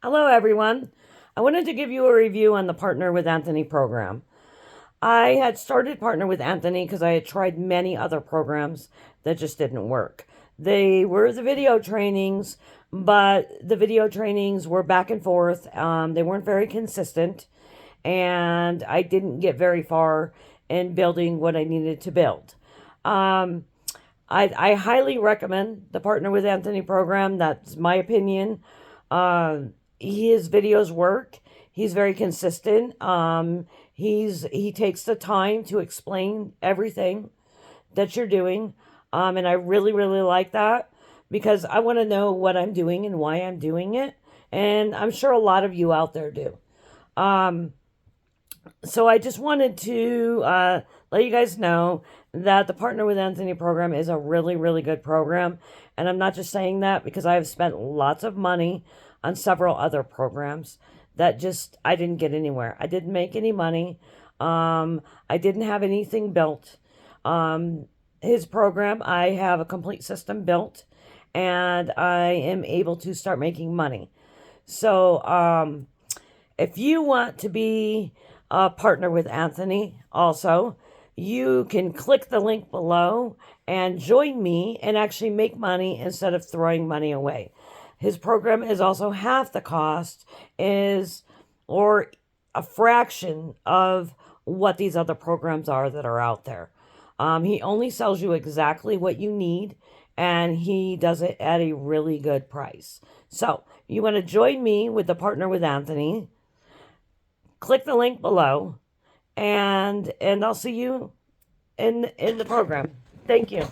Hello, everyone. I wanted to give you a review on the Partner with Anthony program. I had started Partner with Anthony because I had tried many other programs that just didn't work. They were the video trainings, but the video trainings were back and forth. They weren't very consistent, and I didn't get very far in building what I needed to build. I highly recommend the Partner with Anthony program. That's my opinion. His videos work. He's very consistent. He takes the time to explain everything that you're doing. And I really, really like that because I want to know what I'm doing and why I'm doing it. And I'm sure a lot of you out there do. So I just wanted to let you guys know that the Partner with Anthony program is a really, really good program. And I'm not just saying that because I have spent lots of money on several other programs that just, I didn't get anywhere. I didn't make any money. I didn't have anything built. His program, I have a complete system built and I am able to start making money. So if you want to be a partner with Anthony also, you can click the link below and join me and actually make money instead of throwing money away. His program is also half the cost or a fraction of what these other programs are that are out there. He only sells you exactly what you need, and he does it at a really good price. So you want to join me with the Partner with Anthony, click the link below, and I'll see you in the program. Thank you.